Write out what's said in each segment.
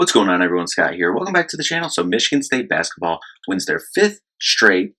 What's going on, everyone? Scott here. Welcome back to the channel. So Michigan State basketball wins their fifth straight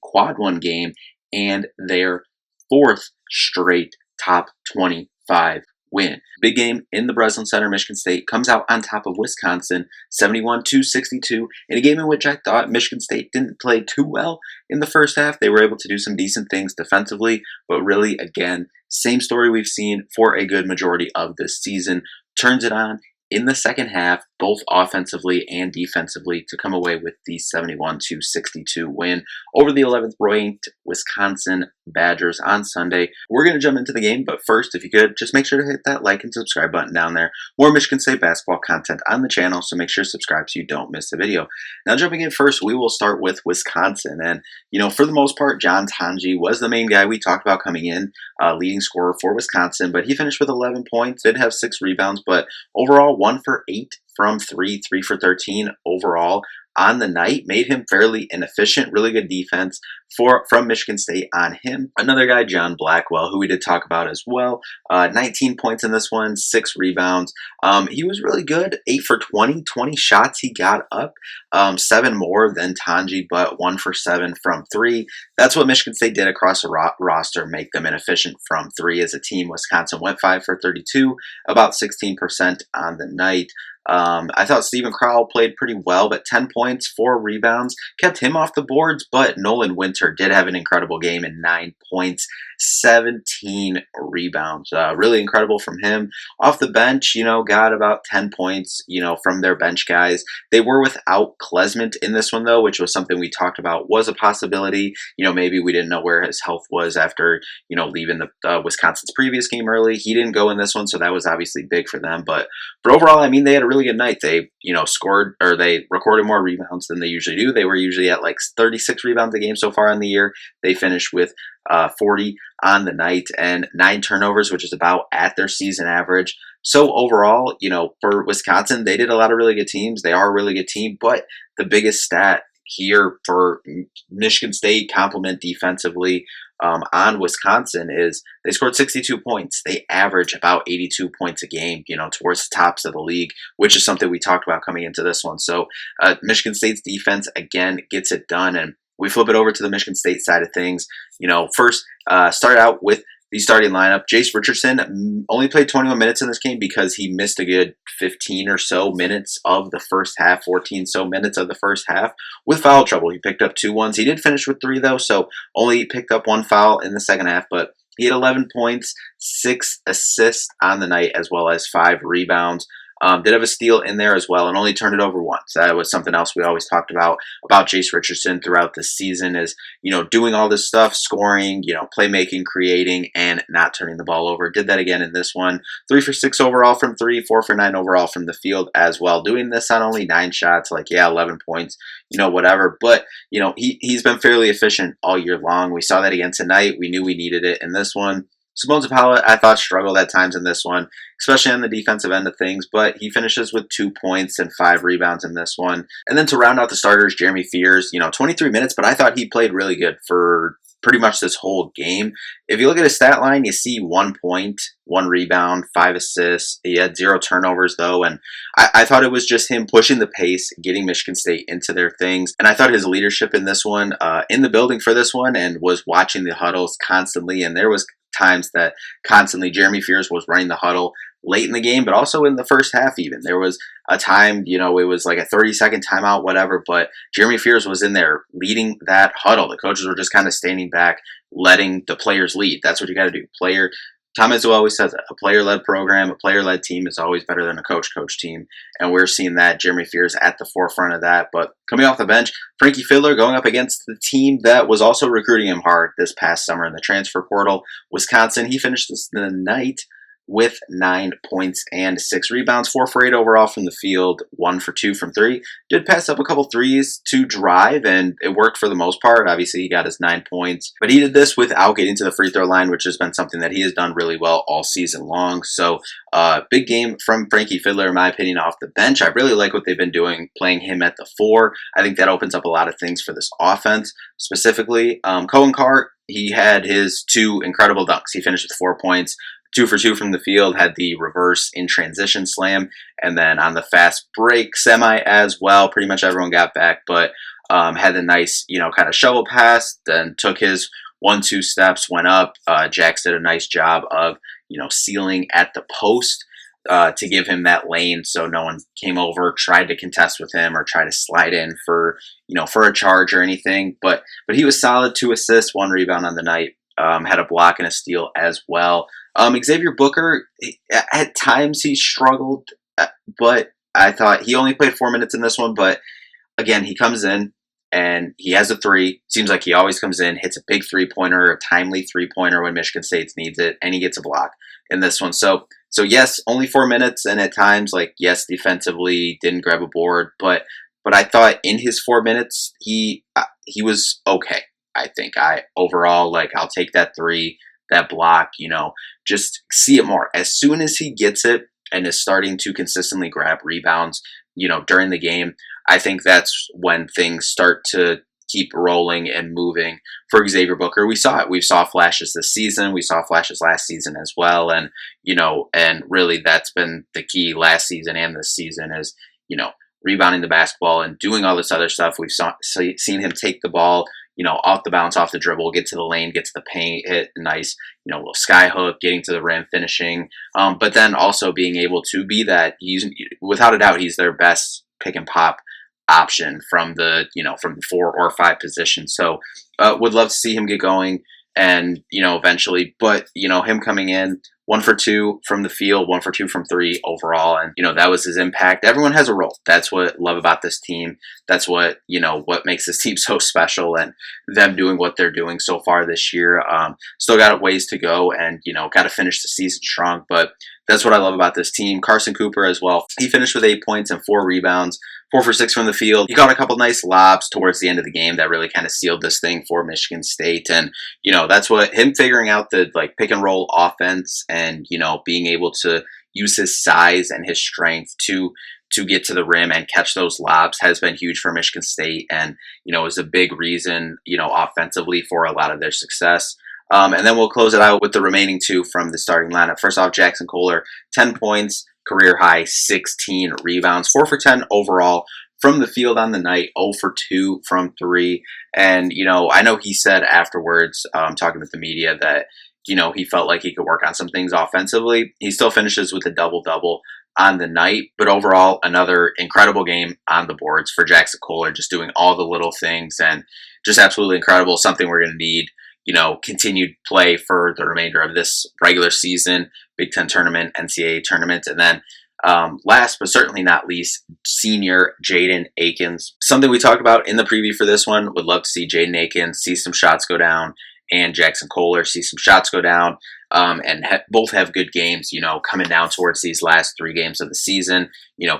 quad one game and their fourth straight top 25 win. Big game in the Breslin Center. Michigan State comes out on top of Wisconsin 71-62 in a game in which I thought Michigan State didn't play too well in the first half. They were able to do some decent things defensively, but really, again, same story we've seen for a good majority of this season. Turns it on in the second half, both offensively and defensively, to come away with the 71-62 win over the 11th ranked Wisconsin Badgers on Sunday. We're going to jump into the game, but first, if you could, just make sure to hit that like and subscribe button down there. More Michigan State basketball content on the channel, so make sure to subscribe so you don't miss a video. Now, jumping in first, we will start with Wisconsin. And, for the most part, John Tonji was the main guy we talked about coming in, leading scorer for Wisconsin, but he finished with 11 points, did have 6 rebounds, but overall 1 for 8 from 3 for 13 overall on the night. Made him fairly inefficient. Really good defense from Michigan State on him. Another guy, John Blackwell, who we did talk about as well. 19 points in this one, 6 rebounds. He was really good. 8 for 20 shots he got up. 7 more than Tonji, but 1 for 7 from 3. That's what Michigan State did across the roster, make them inefficient from 3 as a team. Wisconsin went 5 for 32, about 16% on the night. I thought Stephen Crowell played pretty well, but 10 points, 4 rebounds, kept him off the boards, but Nolan Winter did have an incredible game and 9 points, 17 rebounds. Really incredible from him. Off the bench, got about 10 points, from their bench guys. They were without Klesmit in this one, though, which was something we talked about was a possibility. Maybe we didn't know where his health was after, leaving the Wisconsin's previous game early. He didn't go in this one, so that was obviously big for them. But overall, they had a really good night. They, scored, or they recorded more rebounds than they usually do. They were usually at like 36 rebounds a game so far in the year. They finished with 40 on the night and 9 turnovers, which is about at their season average. So overall, for Wisconsin, they did a lot of really good teams. They are a really good team, but the biggest stat here for Michigan State compliment defensively on Wisconsin is they scored 62 points. They average about 82 points a game, towards the tops of the league, which is something we talked about coming into this one. So Michigan State's defense, again, gets it done. And we flip it over to the Michigan State side of things. First, start out with the starting lineup. Jace Richardson only played 21 minutes in this game because he missed a good 15 or so minutes of the first half, 14 so minutes of the first half with foul trouble. He picked up 2 ones. He did finish with 3, though, so only picked up 1 foul in the second half, but he had 11 points, 6 assists on the night, as well as 5 rebounds. Did have a steal in there as well and only turned it over once. That was something else we always talked about Jace Richardson throughout the season is, doing all this stuff, scoring, playmaking, creating, and not turning the ball over. Did that again in this one. 3 for 6 overall from 3, 4 for 9 overall from the field as well. Doing this on only 9 shots, 11 points, whatever. But, he's been fairly efficient all year long. We saw that again tonight. We knew we needed it in this one. Simone Zapala, I thought, struggled at times in this one, especially on the defensive end of things, but he finishes with 2 points and 5 rebounds in this one. And then to round out the starters, Jeremy Fears, 23 minutes, but I thought he played really good for pretty much this whole game. If you look at his stat line, you see 1 point, 1 rebound, 5 assists. He had 0 turnovers, though, and I thought it was just him pushing the pace, getting Michigan State into their things. And I thought his leadership in this one, in the building for this one, and was watching the huddles constantly, and there was times that constantly Jeremy Fears was running the huddle late in the game, but also in the first half even. There was a time, it was like a 30-second timeout, whatever, but Jeremy Fears was in there leading that huddle. The coaches were just kind of standing back, letting the players lead. That's what you got to do. Tom Izzo always says it. A player-led program, a player-led team is always better than a coach team. And we're seeing that. Jeremy Fears at the forefront of that. But coming off the bench, Frankie Fiddler going up against the team that was also recruiting him hard this past summer in the transfer portal, Wisconsin. He finished the night with 9 points and 6 rebounds, 4 for 8 overall from the field, 1 for 2 from 3. Did pass up a couple threes to drive, and it worked for the most part. Obviously, he got his 9 points, but he did this without getting to the free throw line, which has been something that he has done really well all season long. So, big game from Frankie Fiddler, in my opinion, off the bench. I really like what they've been doing, playing him at the 4. I think that opens up a lot of things for this offense, specifically. Cohen Carr, he had his 2 incredible dunks. He finished with 4 points. 2 for 2 from the field, had the reverse in transition slam, and then on the fast break semi as well. Pretty much everyone got back, but had the nice, kind of shovel pass, then took his 1-2 steps, went up. Jax did a nice job of, sealing at the post to give him that lane so no one came over, tried to contest with him or try to slide in for, for a charge or anything. But he was solid, 2 assists, 1 rebound on the night. Had a block and a steal as well. Xavier Booker, at times he struggled, but I thought he only played 4 minutes in this one. But again, he comes in and he has a 3. Seems like he always comes in, hits a big 3-pointer, a timely 3-pointer when Michigan State needs it, and he gets a block in this one. So yes, only 4 minutes, and at times, yes, defensively didn't grab a board, but I thought in his 4 minutes he was okay. I think overall, I'll take that 3, that block, just see it more. As soon as he gets it and is starting to consistently grab rebounds, during the game, I think that's when things start to keep rolling and moving for Xavier Booker. We saw it. We saw flashes this season. We saw flashes last season as well. And, and really that's been the key last season and this season is, rebounding the basketball and doing all this other stuff. We've seen him take the ball, off the bounce, off the dribble, get to the lane, get to the paint, hit a nice, little sky hook, getting to the rim, finishing. But then also being able to be that, without a doubt, he's their best pick and pop option from the 4 or 5 position. So would love to see him get going and, eventually, but, him coming in 1 for 2 from the field, 1 for 2 from 3 overall. And, that was his impact. Everyone has a role. That's what I love about this team. That's what, what makes this team so special and them doing what they're doing so far this year. Still got ways to go and, got to finish the season strong, but that's what I love about this team. Carson Cooper as well. He finished with 8 points and 4 rebounds, 4 for 6 from the field. He got a couple nice lobs towards the end of the game that really kind of sealed this thing for Michigan State. And, that's what him figuring out the pick and roll offense and, being able to use his size and his strength to get to the rim and catch those lobs has been huge for Michigan State and, is a big reason, offensively for a lot of their success. And then we'll close it out with the remaining 2 from the starting lineup. First off, Jackson Kohler, 10 points, career high, 16 rebounds, 4 for 10 overall from the field on the night, 0 for 2 from 3. And, I know he said afterwards, talking with the media, that, he felt like he could work on some things offensively. He still finishes with a double-double on the night, but overall, another incredible game on the boards for Jackson Kohler, just doing all the little things and just absolutely incredible, something we're going to need continued play for the remainder of this regular season, Big Ten tournament, NCAA tournament. And then last but certainly not least, senior Jaden Akins. Something we talked about in the preview for this one. Would love to see Jaden Akins see some shots go down and Jackson Kohler see some shots go down and both have good games, coming down towards these last 3 games of the season.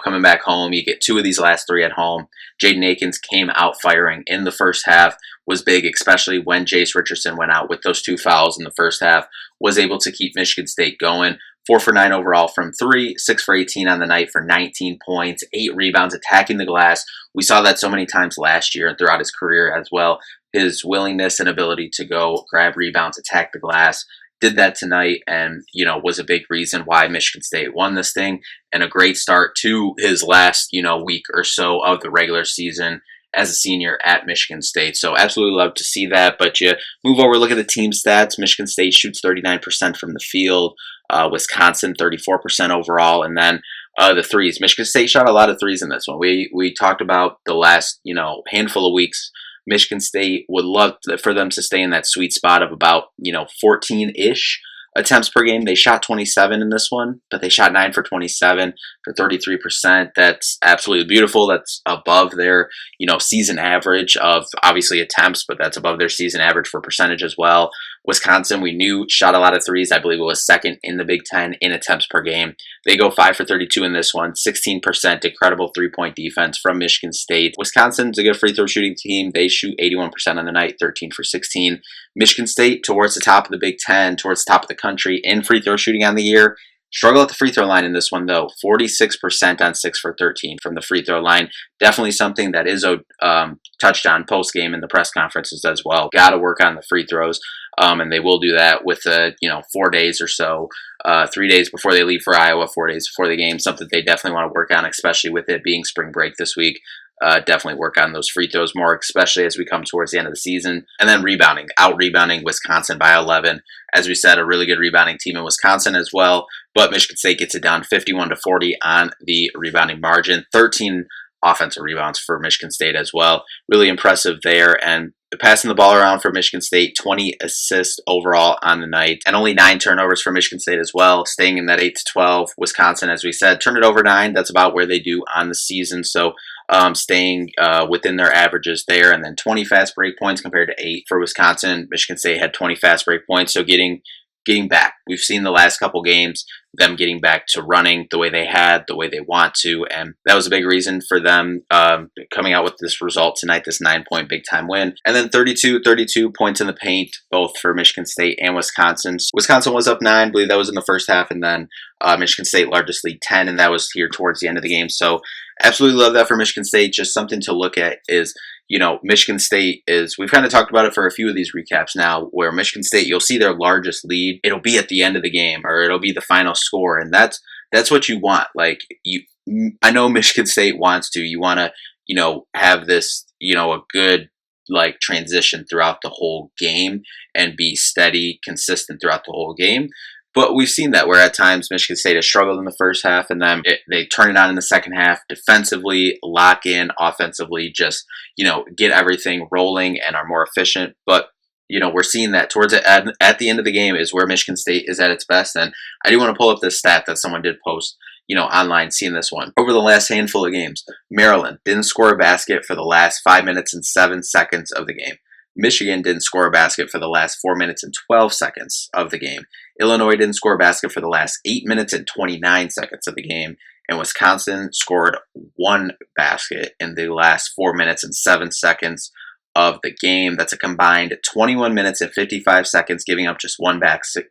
Coming back home, you get 2 of these last 3 at home. Jaden Akins came out firing in the first half, was big, especially when Jace Richardson went out with those 2 fouls in the first half, was able to keep Michigan State going. 4 for 9 overall from 3, 6 for 18 on the night for 19 points, 8 rebounds, attacking the glass. We saw that so many times last year and throughout his career as well. His willingness and ability to go grab rebounds, attack the glass, did that tonight and, was a big reason why Michigan State won this thing and a great start to his last, week or so of the regular season as a senior at Michigan State. So absolutely love to see that. But you move over, look at the team stats. Michigan State shoots 39% from the field. Wisconsin, 34% overall. And then the threes. Michigan State shot a lot of threes in this one. We talked about the last, handful of weeks. Michigan State would love for them to stay in that sweet spot of about, 14-ish attempts per game. They shot 27 in this one, but they shot 9 for 27 for 33%. That's absolutely beautiful. That's above their, season average of obviously attempts, but that's above their season average for percentage as well. Wisconsin, we knew, shot a lot of threes. I believe it was second in the Big Ten in attempts per game. They go 5 for 32 in this one, 16%, incredible 3-point defense from Michigan State. Wisconsin's a good free throw shooting team. They shoot 81% on the night, 13 for 16. Michigan State, towards the top of the Big Ten, towards the top of the country in free throw shooting on the year. Struggle at the free throw line in this one, though. 46% on 6 for 13 from the free throw line. Definitely something that Izzo touched on post-game in the press conferences as well. Got to work on the free throws. and they will do that with 4 days or so, 3 days before they leave for Iowa, 4 days before the game. Something they definitely want to work on, especially with it being spring break this week. Definitely work on those free throws more, especially as we come towards the end of the season. And then rebounding, out rebounding Wisconsin by 11. As we said, a really good rebounding team in Wisconsin as well. But Michigan State gets it down 51-40 on the rebounding margin. 13 offensive rebounds for Michigan State as well. Really impressive there. And passing the ball around for Michigan State, 20 assists overall on the night, and only 9 turnovers for Michigan State as well, staying in that 8-12. Wisconsin, as we said, turned it over 9. That's about where they do on the season. So staying within their averages there. And then 20 fast break points compared to 8 for Wisconsin. Michigan State had 20 fast break points, so getting back. We've seen the last couple games them getting back to running the way they had, the way they want to, and that was a big reason for them coming out with this result tonight, this 9-point big-time win. And then 32 points in the paint, both for Michigan State and Wisconsin. Wisconsin was up 9, I believe that was in the first half, and then Michigan State largest lead 10, and that was here towards the end of the game. So absolutely love that for Michigan State. Just something to look at is, Michigan State is, we've kind of talked about it for a few of these recaps now, where Michigan State, you'll see their largest lead. It'll be at the end of the game, or it'll be the final score. And that's what you want. Like, I know Michigan State wants to, you want to, have this, a good, transition throughout the whole game and be steady, consistent throughout the whole game. But we've seen that where at times Michigan State has struggled in the first half, and then they turn it on in the second half, defensively, lock in, offensively, just, get everything rolling and are more efficient. But, we're seeing that towards it at the end of the game is where Michigan State is at its best. And I do want to pull up this stat that someone did post, online, seeing this one. Over the last handful of games, Maryland didn't score a basket for the last 5 minutes and 7 seconds of the game. Michigan didn't score a basket for the last 4 minutes and 12 seconds of the game. Illinois didn't score a basket for the last 8 minutes and 29 seconds of the game. And Wisconsin scored 1 basket in the last 4 minutes and 7 seconds of the game. That's a combined 21 minutes and 55 seconds, giving up just 1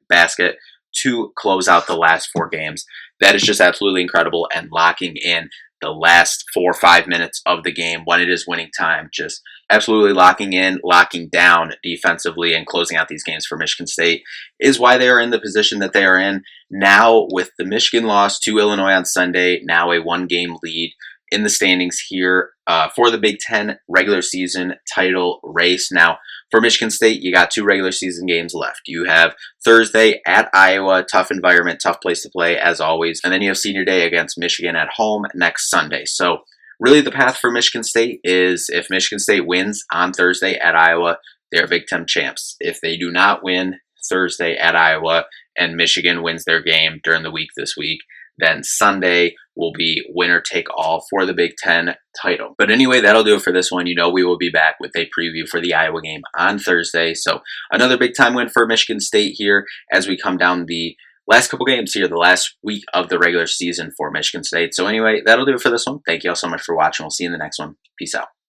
basket to close out the last 4 games. That is just absolutely incredible, and locking in the last 4 or 5 minutes of the game when it is winning time. Just absolutely locking in, locking down defensively, and closing out these games for Michigan State is why they are in the position that they are in. Now, with the Michigan loss to Illinois on Sunday, now a 1-game lead in the standings here for the Big Ten regular season title race. Now, for Michigan State, you got 2 regular season games left. You have Thursday at Iowa, tough environment, tough place to play as always. And then you have Senior Day against Michigan at home next Sunday. So really the path for Michigan State is, if Michigan State wins on Thursday at Iowa, they're Big Ten champs. If they do not win Thursday at Iowa and Michigan wins their game during the week this week, then Sunday will be winner take all for the Big Ten title. But anyway, that'll do it for this one. We will be back with a preview for the Iowa game on Thursday. So another big time win for Michigan State here as we come down the last couple games here, the last week of the regular season for Michigan State. So anyway, that'll do it for this one. Thank you all so much for watching. We'll see you in the next one. Peace out.